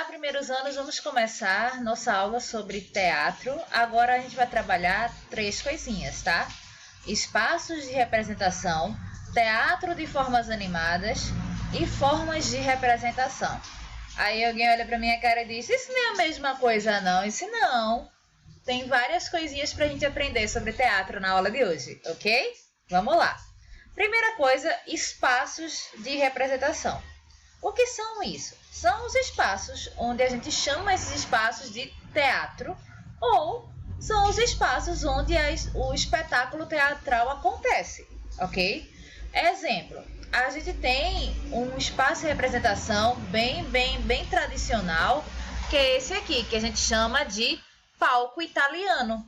Olá, primeiros anos, vamos começar nossa aula sobre teatro. Agora a gente vai trabalhar 3 coisinhas, tá? Espaços de representação, teatro de formas animadas e formas de representação. Aí alguém olha pra minha cara e diz, isso não é a mesma coisa não, isso não. Tem várias coisinhas pra gente aprender sobre teatro na aula de hoje, ok? Vamos lá. Primeira coisa, espaços de representação. O que são isso? São os espaços onde a gente chama esses espaços de teatro ou são os espaços onde o espetáculo teatral acontece, ok? Exemplo, a gente tem um espaço de representação bem tradicional, que é esse aqui, que a gente chama de palco italiano.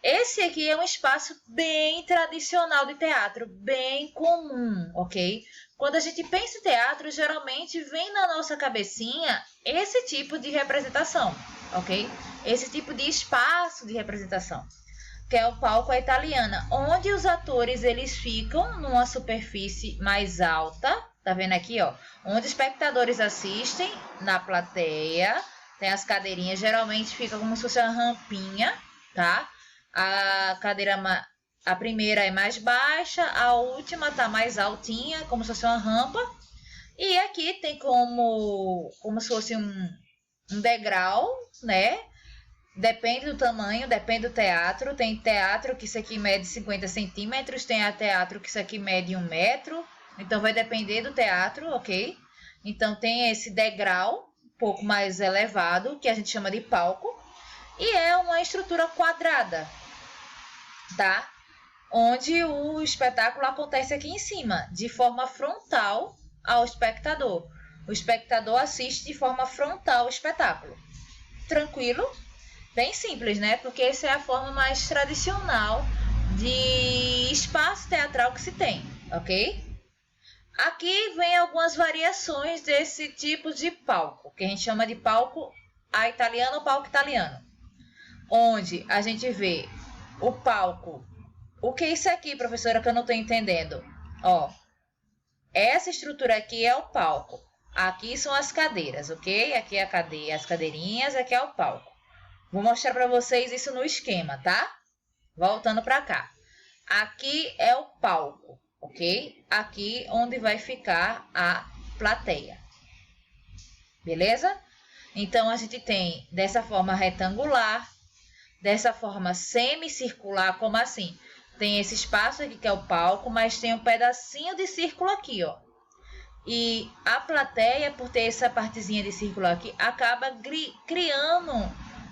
Esse aqui é um espaço bem tradicional de teatro, bem comum, ok? Quando a gente pensa em teatro, geralmente vem na nossa cabecinha esse tipo de representação, ok? Esse tipo de espaço de representação, que é o palco à italiana, onde os atores eles ficam numa superfície mais alta, tá vendo aqui, ó? Onde os espectadores assistem na plateia, tem as cadeirinhas, geralmente fica como se fosse uma rampinha, tá? A primeira é mais baixa, a última tá mais altinha, como se fosse uma rampa. E aqui tem como se fosse um degrau, né? Depende do tamanho, depende do teatro. Tem teatro que isso aqui mede 50 centímetros, tem teatro que isso aqui mede 1 metro. Então vai depender do teatro, ok? Então tem esse degrau um pouco mais elevado, que a gente chama de palco. E é uma estrutura quadrada, tá? Onde o espetáculo acontece aqui em cima, de forma frontal ao espectador. O espectador assiste de forma frontal o espetáculo. Tranquilo? Bem simples, né? Porque essa é a forma mais tradicional de espaço teatral que se tem, ok? Aqui vem algumas variações desse tipo de palco, que a gente chama de palco à italiana ou palco italiano. Onde a gente vê o palco. O que é isso aqui, professora, que eu não estou entendendo? Ó, essa estrutura aqui é o palco. Aqui são as cadeiras, ok? Aqui é a cadeira, as cadeirinhas, aqui é o palco. Vou mostrar para vocês isso no esquema, tá? Voltando para cá. Aqui é o palco, ok? Aqui onde vai ficar a plateia. Beleza? Então, a gente tem dessa forma retangular, dessa forma semicircular, como assim? Tem esse espaço aqui que é o palco, mas tem um pedacinho de círculo aqui, ó. E a plateia, por ter essa partezinha de círculo aqui, acaba criando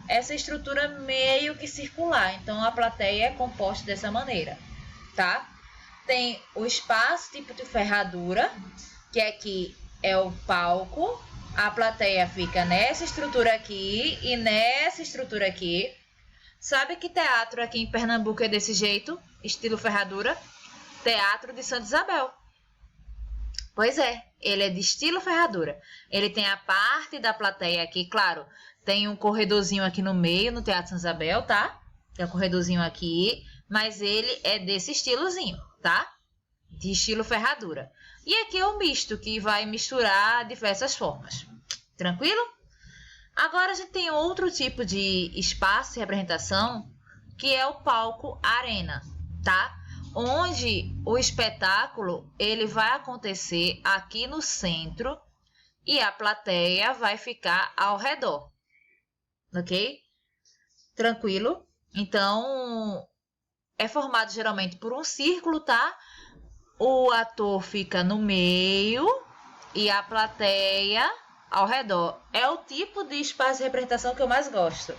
essa estrutura meio que circular. Então, a plateia é composta dessa maneira, tá? Tem o espaço tipo de ferradura, que aqui é o palco. A plateia fica nessa estrutura aqui e nessa estrutura aqui. Sabe que teatro aqui em Pernambuco é desse jeito? Estilo ferradura? Teatro de Santa Isabel. Pois é, ele é de estilo ferradura. Ele tem a parte da plateia aqui, claro, tem um corredorzinho aqui no meio, no Teatro Santa Isabel, tá? Tem um corredorzinho aqui, mas ele é desse estilozinho, tá? De estilo ferradura. E aqui é o misto, que vai misturar diversas formas. Tranquilo? Agora a gente tem outro tipo de espaço de representação, que é o palco arena, tá? Onde o espetáculo ele vai acontecer aqui no centro e a plateia vai ficar ao redor, ok? Tranquilo? Então, é formado geralmente por um círculo, tá? O ator fica no meio e a plateia ao redor. É o tipo de espaço de representação que eu mais gosto,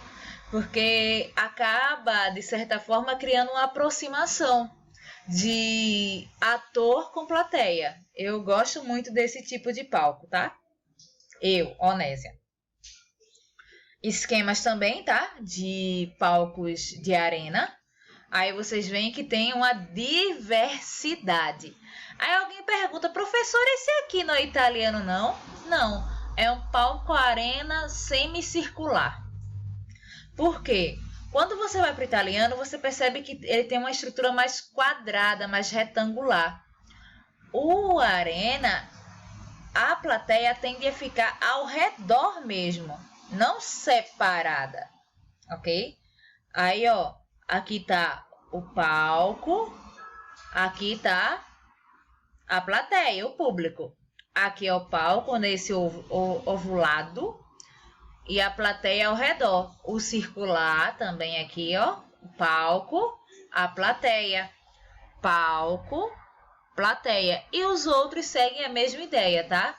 porque acaba, de certa forma, criando uma aproximação de ator com plateia. Eu gosto muito desse tipo de palco, tá? Onésia. Esquemas também, tá? De palcos de arena. Aí vocês veem que tem uma diversidade. Aí alguém pergunta, professor, esse aqui não é italiano, não? Não. É um palco arena semicircular. Por quê? Quando você vai para o italiano, você percebe que ele tem uma estrutura mais quadrada, mais retangular. O arena a plateia tende a ficar ao redor mesmo, não separada, ok? Aí, ó, aqui tá o palco, aqui tá a plateia, o público. Aqui é o palco nesse ovulado e a plateia ao redor. O circular também aqui, ó, o palco, a plateia, palco, plateia. E os outros seguem a mesma ideia, tá?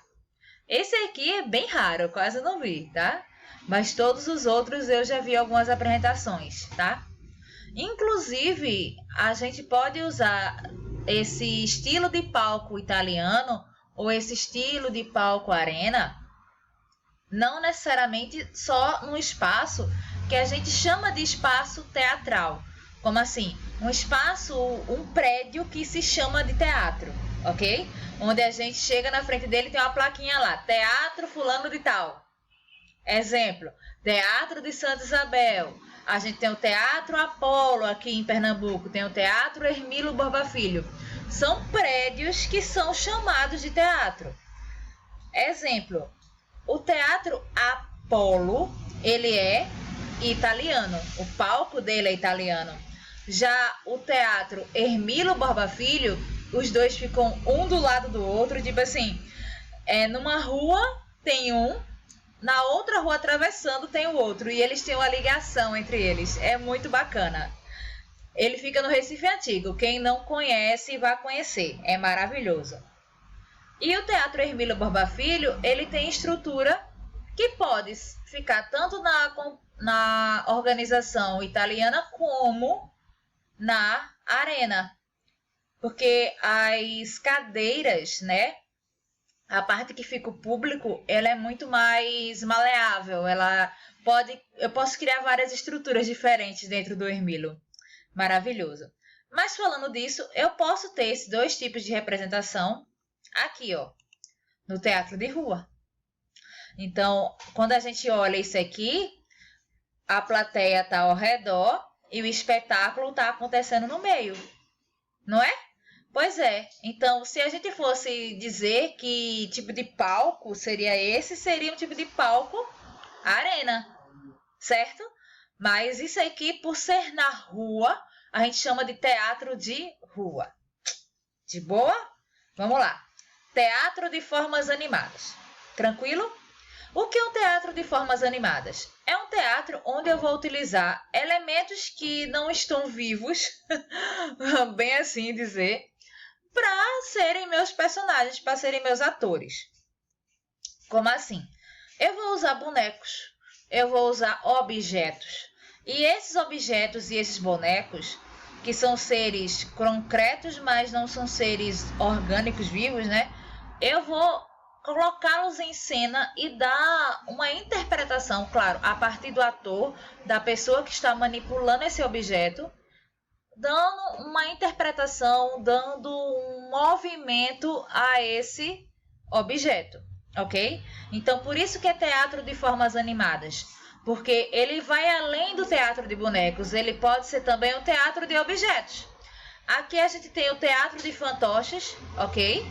Esse aqui é bem raro, eu quase não vi, tá? Mas todos os outros eu já vi algumas apresentações, tá? Inclusive, a gente pode usar esse estilo de palco italiano ou esse estilo de palco arena, não necessariamente só num espaço que a gente chama de espaço teatral. Como assim? Um espaço, um prédio que se chama de teatro, ok? Onde a gente chega na frente dele e tem uma plaquinha lá, Teatro Fulano de Tal. Exemplo, Teatro de Santa Isabel. A gente tem o Teatro Apolo aqui em Pernambuco, tem o Teatro Hermílio Borba Filho. São prédios que são chamados de teatro. Exemplo, o Teatro Apolo, ele é italiano, o palco dele é italiano. Já o Teatro Hermílio Borba Filho, os dois ficam um do lado do outro, tipo assim, numa rua tem um, na outra rua atravessando tem o outro, e eles têm uma ligação entre eles, é muito bacana. Ele fica no Recife Antigo, quem não conhece vai conhecer, é maravilhoso. E o Teatro Hermílio Borba Filho, ele tem estrutura que pode ficar tanto na organização italiana como na arena. Porque as cadeiras, né? A parte que fica o público, ela é muito mais maleável. Eu posso criar várias estruturas diferentes dentro do Hermílio. Maravilhoso. Mas falando disso, eu posso ter esses dois tipos de representação aqui, ó, no teatro de rua. Então, quando a gente olha isso aqui, a plateia está ao redor e o espetáculo está acontecendo no meio, não é? Pois é. Então, se a gente fosse dizer que tipo de palco seria esse, seria um tipo de palco arena, certo? Mas isso aqui, por ser na rua, a gente chama de teatro de rua. De boa? Vamos lá. Teatro de formas animadas. Tranquilo? O que é um teatro de formas animadas? É um teatro onde eu vou utilizar elementos que não estão vivos, bem assim dizer, para serem meus personagens, para serem meus atores. Como assim? Eu vou usar bonecos, eu vou usar objetos. E esses objetos e esses bonecos, que são seres concretos, mas não são seres orgânicos vivos, né? Eu vou colocá-los em cena e dar uma interpretação, claro, a partir do ator, da pessoa que está manipulando esse objeto, dando uma interpretação, dando um movimento a esse objeto, ok? Então, por isso que é teatro de formas animadas, porque ele vai além do teatro de bonecos, ele pode ser também um teatro de objetos. Aqui a gente tem o teatro de fantoches, ok?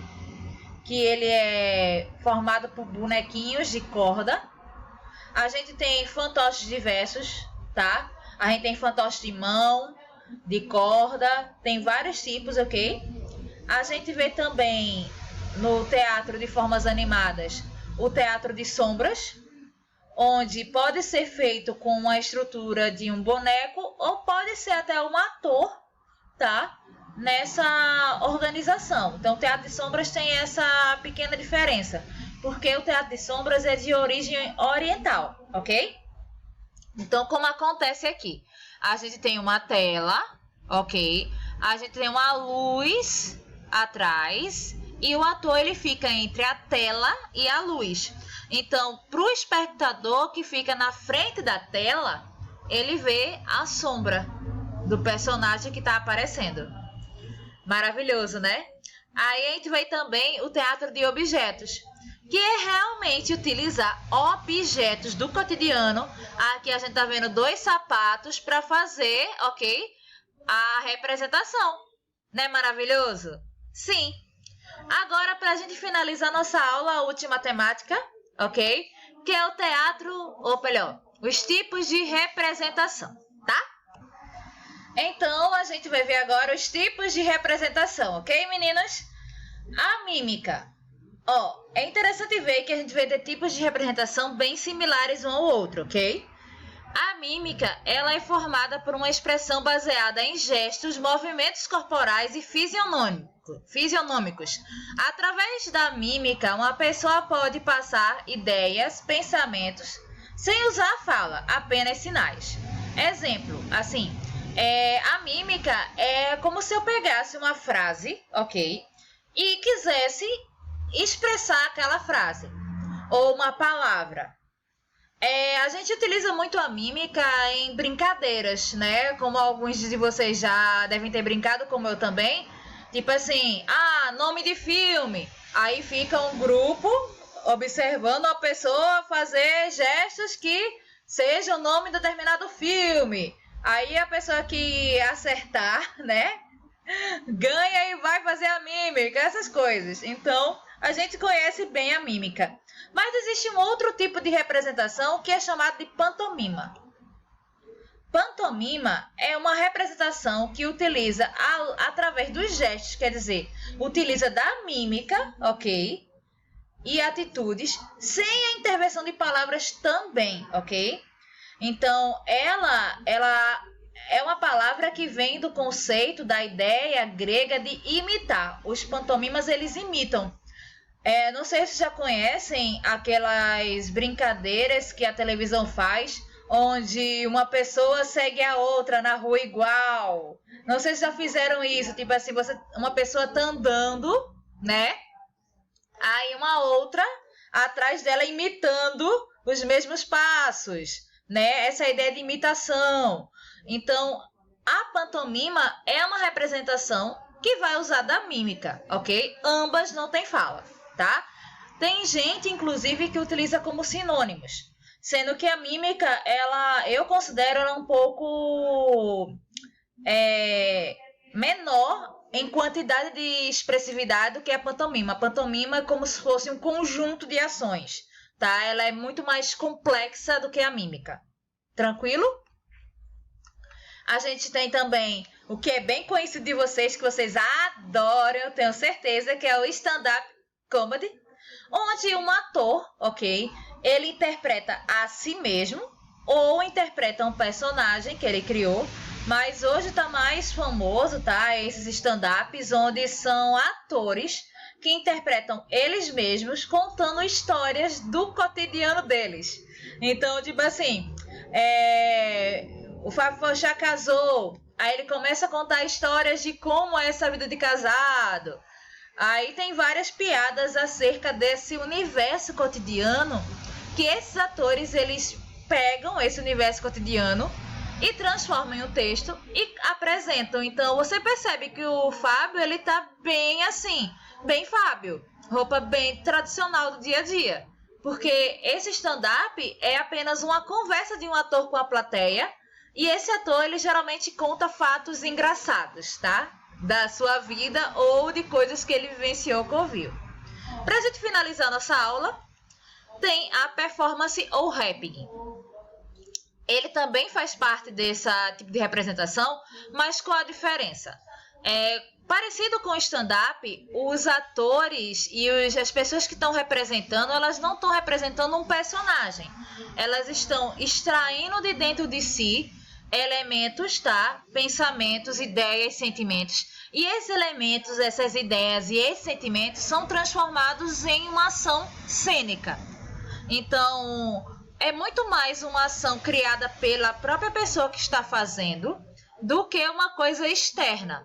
Que ele é formado por bonequinhos de corda. A gente tem fantoches diversos, tá? A gente tem fantoche de mão, de corda, tem vários tipos, ok? A gente vê também no teatro de formas animadas o teatro de sombras, onde pode ser feito com a estrutura de um boneco ou pode ser até um ator, tá? Nessa organização. Então, o teatro de sombras tem essa pequena diferença, porque o teatro de sombras é de origem oriental, ok? Então, como acontece aqui? A gente tem uma tela, ok? A gente tem uma luz atrás e o ator ele fica entre a tela e a luz. Então, para o espectador que fica na frente da tela, ele vê a sombra do personagem que está aparecendo. Maravilhoso, né? Aí a gente vê também o teatro de objetos, que é realmente utilizar objetos do cotidiano. Aqui a gente tá vendo 2 sapatos para fazer, ok? A representação. Não é maravilhoso? Sim. Agora, para a gente finalizar nossa aula, a última temática, ok? Que é o teatro, ou melhor, os tipos de representação, tá? Então, a gente vai ver agora os tipos de representação, ok, meninas? A mímica. É interessante ver que a gente vai ter tipos de representação bem similares um ao outro, ok? A mímica, ela é formada por uma expressão baseada em gestos, movimentos corporais e fisionômicos. Através da mímica, uma pessoa pode passar ideias, pensamentos, sem usar a fala, apenas sinais. Exemplo, assim, a mímica é como se eu pegasse uma frase, ok? E quisesse expressar aquela frase, ou uma palavra. A gente utiliza muito a mímica em brincadeiras, né? Como alguns de vocês já devem ter brincado, como eu também. Tipo assim, nome de filme. Aí fica um grupo observando a pessoa fazer gestos que sejam o nome de determinado filme. Aí a pessoa que acertar, né? Ganha e vai fazer a mímica, essas coisas. Então, a gente conhece bem a mímica. Mas existe um outro tipo de representação que é chamado de pantomima. Pantomima é uma representação que utiliza através dos gestos, quer dizer, utiliza da mímica, ok? E atitudes, sem a intervenção de palavras também, ok? Então, ela é uma palavra que vem do conceito da ideia grega de imitar. Os pantomimas, eles imitam. Não sei se já conhecem aquelas brincadeiras que a televisão faz, onde uma pessoa segue a outra na rua igual. Não sei se já fizeram isso, tipo assim, uma pessoa tá andando, né? Aí uma outra atrás dela imitando os mesmos passos, né? Essa ideia de imitação. Então, a pantomima é uma representação que vai usar da mímica, ok? Ambas não tem fala, tá? Tem gente, inclusive, que utiliza como sinônimos, sendo que a mímica, eu considero ela um pouco menor em quantidade de expressividade do que a pantomima. A pantomima é como se fosse um conjunto de ações, tá? Ela é muito mais complexa do que a mímica. Tranquilo? A gente tem também o que é bem conhecido de vocês, que vocês adoram, eu tenho certeza, que é o stand-up comedy, onde um ator, ok, ele interpreta a si mesmo ou interpreta um personagem que ele criou, mas hoje está mais famoso, tá? Esses stand-ups onde são atores que interpretam eles mesmos contando histórias do cotidiano deles. Então, tipo assim, o Fábio já casou, aí ele começa a contar histórias de como é essa vida de casado. Aí tem várias piadas acerca desse universo cotidiano, que esses atores, eles pegam esse universo cotidiano e transformam em um texto e apresentam. Então você percebe que o Fábio, ele tá bem assim, bem Fábio, roupa bem tradicional do dia a dia. Porque esse stand-up é apenas uma conversa de um ator com a plateia, e esse ator, ele geralmente conta fatos engraçados, tá? Da sua vida ou de coisas que ele vivenciou ou ouviu. Pra gente finalizar nossa aula, tem a performance ou happening. Ele também faz parte desse tipo de representação, mas com a diferença. Parecido com o stand-up, os atores e as pessoas que estão representando, elas não estão representando um personagem. Elas estão extraindo de dentro de si elementos, tá? Pensamentos, ideias, sentimentos. E esses elementos, essas ideias e esses sentimentos são transformados em uma ação cênica. Então, é muito mais uma ação criada pela própria pessoa que está fazendo do que uma coisa externa.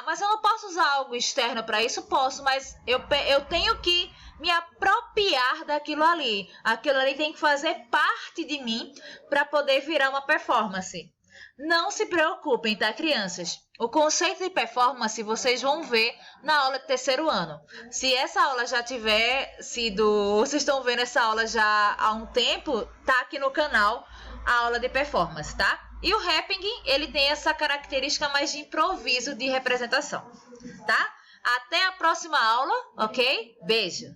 Mas eu não posso usar algo externo para isso? Posso, mas eu tenho que me apropriar daquilo ali. Aquilo ali tem que fazer parte de mim para poder virar uma performance. Não se preocupem, tá, crianças? O conceito de performance vocês vão ver na aula de terceiro ano. Se essa aula já tiver sido... Vocês estão vendo essa aula já há um tempo, tá aqui no canal a aula de performance, tá? E o happening, ele tem essa característica mais de improviso de representação, tá? Até a próxima aula, ok? Beijo!